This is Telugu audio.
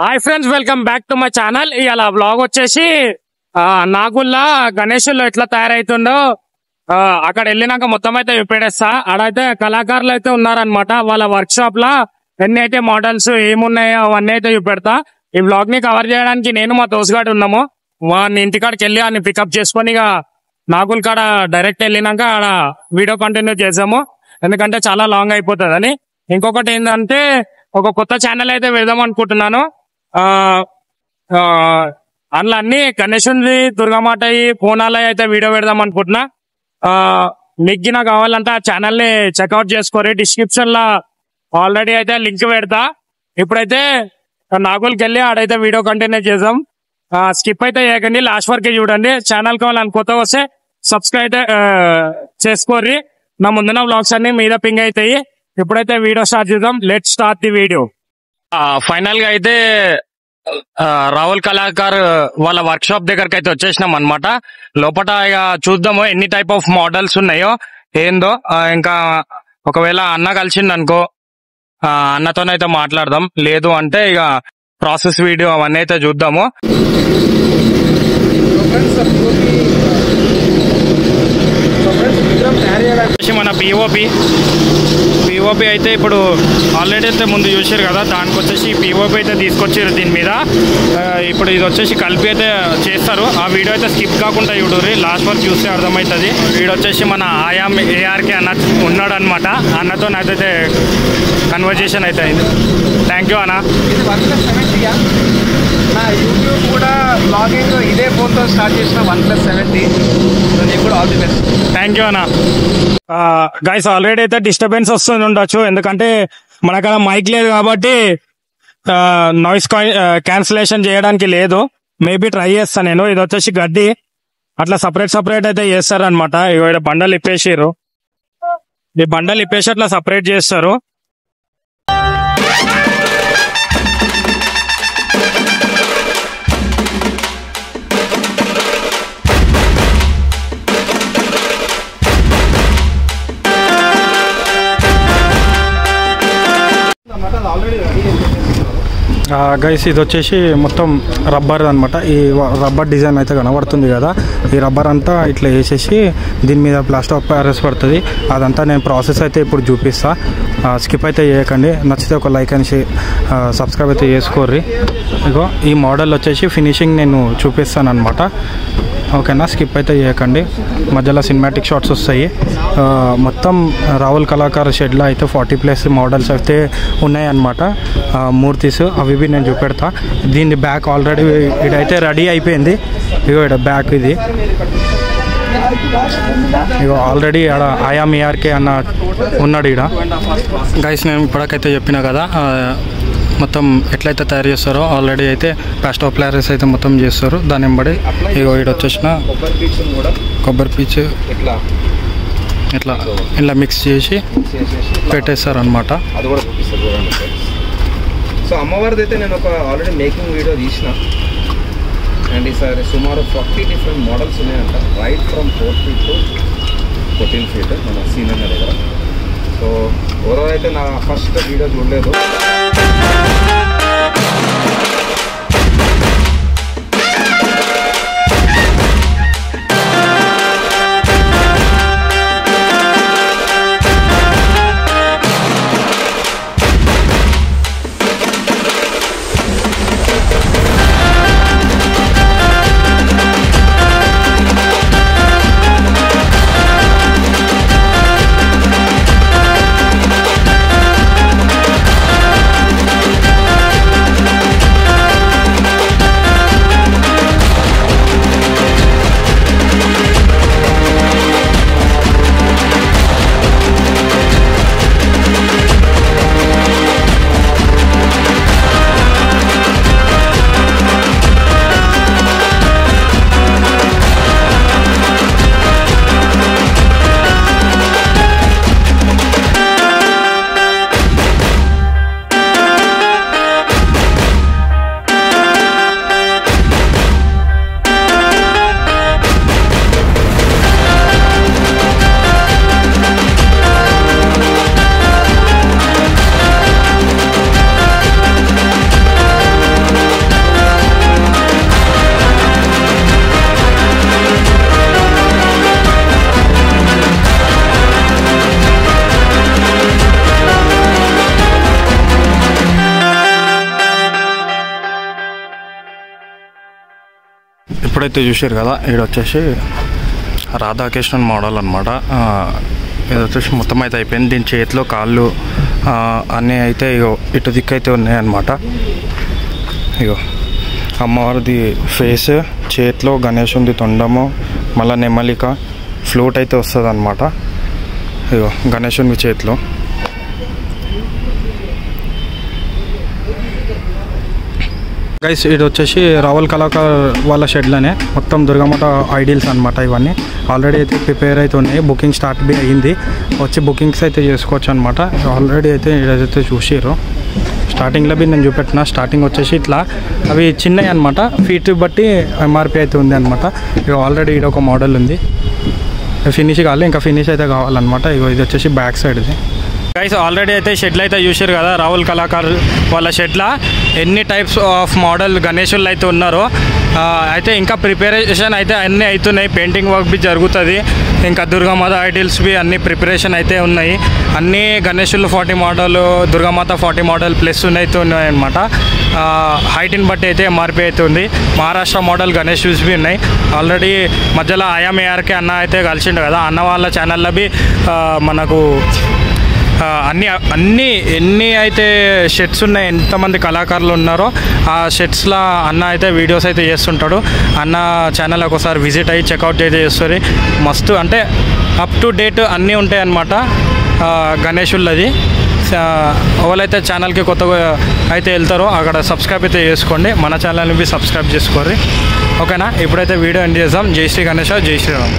Hi friends, welcome back to my channel. ఇవాళ బ్లాగ్ వచ్చేసి నాగుల్లా గణేశుల్లో ఎట్లా తయారైతుండో అక్కడ వెళ్ళినాక మొత్తం అయితే చూపెడేస్తా. ఆడైతే కళాకారులు అయితే ఉన్నారనమాట. వాళ్ళ వర్క్ షాప్ లా ఎన్ని అయితే మోడల్స్ ఏమున్నాయో అవన్నీ అయితే చూపెడతా. ఈ బ్లాగ్ ని కవర్ చేయడానికి నేను మా తోసుగాడు ఉన్నాము. వాడిని ఇంటికాడికి వెళ్ళి వాడిని పికప్ చేసుకొని ఇక నాగుల్ కాడ డైరెక్ట్ వెళ్ళినాక ఆడ వీడియో కంటిన్యూ చేసాము. ఎందుకంటే చాలా లాంగ్ అయిపోతుంది అని. ఇంకొకటి ఏంటంటే ఒక కొత్త ఛానల్ అయితే వెళ్దాం అనుకుంటున్నాను. అందులో అన్ని గణేశుని దుర్గామాటయి బోనాలయ అయితే వీడియో పెడదాం అనుకుంటున్నా. మీకు కావాలంటే ఆ ఛానల్ ని చెక్అౌట్ చేసుకోరి. డిస్క్రిప్షన్ లో ఆల్రెడీ అయితే లింక్ పెడతా. ఇప్పుడైతే నాగుల్కి వెళ్ళి ఆడైతే వీడియో కంటిన్యూ చేద్దాం. స్కిప్ అయితే చేయకండి, లాస్ట్ వరకు చూడండి. ఛానల్ కావాలని కొత్త వస్తే సబ్స్క్రైబ్ అయితే చేసుకోర్రి. నా ముందున్న వ్లాగ్స్ అన్ని మీద పింగ్ అవుతాయి. ఇప్పుడైతే వీడియో స్టార్ట్ చేద్దాం. Let start the video. Final గా అయితే రాహుల్ కళాకార్ వాళ్ళ వర్క్ షాప్ దగ్గరకు అయితే వచ్చేసినాం అనమాట. లోపల ఇక చూద్దాము ఎన్ని టైప్ ఆఫ్ మోడల్స్ ఉన్నాయో ఏందో. ఇంకా ఒకవేళ అన్న కలిసింది అనుకో, అన్నతోనైతే మాట్లాడదాం. లేదు అంటే ఇక ప్రాసెస్ వీడియో అవన్నీ అయితే చూద్దాము. మన పిఓపి అయితే ఇప్పుడు ఆల్రెడీ అయితే ముందు చూసారు కదా, దానికి వచ్చేసి పిఓపి అయితే తీసుకొచ్చారు దీని మీద. ఇప్పుడు ఇది వచ్చేసి కలిపి అయితే చేస్తారు. ఆ వీడియో అయితే స్కిప్ కాకుండా చూడరు, లాస్ట్ వరకు చూస్తే అర్థమవుతుంది. వీడియో వచ్చేసి మన ఆయామ్ ఏఆర్కే అన్న ఉన్నాడు అనమాట. అన్నతో నాకైతే కన్వర్జేషన్ అయితే అయింది. థ్యాంక్ యూ అన్న. నా యూట్యూబ్ కూడా బ్లాగింగ్ ఇదే ఫోన్తో స్టార్ట్ చేసిన OnePlus 70. కూడా all the best. Thank you అన్న. గైస్ ఆల్రెడీ అయితే డిస్టర్బెన్స్ వస్తుంది ఉండొచ్చు, ఎందుకంటే మనకు మైక్ లేదు కాబట్టి నాయిస్ క్యాన్సిలేషన్ చేయడానికి లేదు. మేబీ ట్రై చేస్తాను నేను. ఇది వచ్చేసి గడ్డి అట్లా సపరేట్ అయితే చేస్తారనమాట. ఇక్కడ బండలు ఇప్పేసారు. ఈ బండలు ఇప్పేసి అట్లా సపరేట్ చేస్తారు. గైస్ ఇది వచ్చేసి మొత్తం రబ్బర్ అనమాట. ఈ రబ్బర్ డిజైన్ అయితే కనబడుతుంది కదా, ఈ రబ్బర్ అంతా ఇట్లా వేసేసి దీని మీద ప్లాస్టర్ ఆఫ్ ప్యారిస్ పడుతుంది. అదంతా నేను ప్రాసెస్ అయితే ఇప్పుడు చూపిస్తా. స్కిప్ అయితే చేయకండి. నచ్చితే ఒక లైక్ అని సబ్స్క్రైబ్ అయితే చేసుకోర్రి. ఇగో ఈ మోడల్ వచ్చేసి ఫినిషింగ్ నేను చూపిస్తాను అనమాట. ఓకేనా, స్కిప్ అయితే చేయకండి. మధ్యలో సినిమాటిక్ షాట్స్ వస్తాయి. మొత్తం రాహుల్ కళాకార్ షెడ్లో అయితే 40+ మోడల్స్ అయితే ఉన్నాయన్నమాట. మూర్తిస్ అవి నేను చూపెడతా. దీన్ని బ్యాక్ ఆల్రెడీ ఇదైతే రెడీ అయిపోయింది. ఇగో ఇక్కడ బ్యాక్ ఇది. ఇగో ఆల్రెడీ ఆడ ఆయామ్ ఏఆర్కే అన్న ఉన్నాడు ఈడ. గైస్ నేను ఇప్పటికైతే చెప్పినా కదా మొత్తం ఎట్లయితే తయారు చేస్తారో. ఆల్రెడీ అయితే ప్లాస్టర్ ఆఫ్ ప్యారిస్ అయితే మొత్తం చేస్తారు. దాని వెంబడి ఇగో ఇక్కడ వచ్చేసిన కొబ్బరి పీచ్ ఇట్లా ఇలా మిక్స్ చేసి పెట్టేస్తారు అనమాట. అది కూడా చూపిస్తారు. సో అమ్మవారిది అయితే నేను ఒక ఆల్రెడీ మేకింగ్ వీడియో తీసిన. అండ్ ఈసారి సుమారు 40 డిఫరెంట్ మోడల్స్ ఉన్నాయంట. Right from 4 feet to 14 feet మన సీన్ అన్న దగ్గర. సో ఓవరాల్ అయితే నా ఫస్ట్ వీడియో చూడలేదు. ఇప్పుడైతే చూసారు కదా, ఇది వచ్చేసి రాధాకృష్ణన్ మోడల్ అనమాట. ఇది వచ్చేసి మొత్తం అయితే అయిపోయింది. దీని చేతిలో కాళ్ళు అన్నీ అయితే ఇగో ఇటు దిక్కు అయితే ఉన్నాయన్నమాట. ఇగో అమ్మవారిది ఫేస్, చేతిలో గణేష్ ఉంది, తొండము, మళ్ళీ నెమలిక, ఫ్లూట్ అయితే వస్తుంది అనమాట. ఇగో గణేషుని చేతిలో. గైస్ ఇది వచ్చేసి రావల్ కళాకార్ వాళ్ళ షెడ్లోనే మొత్తం దుర్గామాత ఐడియల్స్ అనమాట. ఇవన్నీ ఆల్రెడీ అయితే ప్రిపేర్ అయితే ఉన్నాయి. బుకింగ్ స్టార్ట్ బి అయ్యింది. వచ్చి బుకింగ్స్ అయితే చేసుకోవచ్చు అనమాట. ఆల్రెడీ అయితే ఇదైతే చూసిర్రు. స్టార్టింగ్లో బి నేను చూపెట్టిన. స్టార్టింగ్ వచ్చేసి ఇట్లా అవి చిన్నవి అనమాట. ఫీట్ బట్టి ఎంఆర్పి అయితే ఉంది అనమాట. ఇక ఆల్రెడీ ఇది ఒక మోడల్ ఉంది. ఫినిష్ కావాలి, ఇంకా ఫినిష్ అయితే కావాలన్నమాట. ఇగో ఇది వచ్చేసి బ్యాక్ సైడ్ ఇది. గైస్ ఆల్రెడీ అయితే షెడ్లు అయితే చూసారు కదా, రాహుల్ కళాకార్ వాళ్ళ షెడ్ల ఎన్ని టైప్స్ ఆఫ్ మోడల్ గణేషులు అయితే ఉన్నారో. అయితే ఇంకా ప్రిపరేషన్ అయితే అన్నీ అవుతున్నాయి. పెయింటింగ్ వర్క్ బి జరుగుతుంది. ఇంకా దుర్గామాత ఐడియల్స్ బి అన్ని ప్రిపరేషన్ అయితే ఉన్నాయి. అన్ని గణేషులు 40 మోడల్, దుర్గామాత 40 మోడల్ ప్లస్ అయితే ఉన్నాయి అనమాట. హైట్ని బట్టి అయితే ఎంఆర్పి అయితే ఉంది. మహారాష్ట్ర మోడల్ గణేషుస్ బి ఉన్నాయి. ఆల్రెడీ మధ్యలో ఐఎంఏఆర్కే అన్న అయితే కలిసిండు కదా, అన్న వాళ్ళ ఛానల్లో బి మనకు అన్నీ ఎన్ని అయితే షెడ్స్ ఉన్నాయి, ఎంతమంది కళాకారులు ఉన్నారో ఆ షెడ్స్లో అన్న అయితే వీడియోస్ అయితే చేస్తుంటాడు. అన్న ఛానల్ ఒకసారి విజిట్ అయ్యి చెక్అవుట్ అయితే చేస్తుంది. మస్తు అంటే అప్ టు డేట్ అన్నీ ఉంటాయి అన్నమాట గణేషుల్లది. ఎవరైతే ఛానల్కి కొత్తగా అయితే వెళ్తారో అక్కడ సబ్స్క్రైబ్ అయితే చేసుకోండి. మన ఛానల్ని బి సబ్స్క్రైబ్ చేసుకోండి. ఓకేనా, ఇప్పుడైతే వీడియో ఎండ్ చేద్దాం. జై శ్రీ గణేష, జై శ్రీరామ్.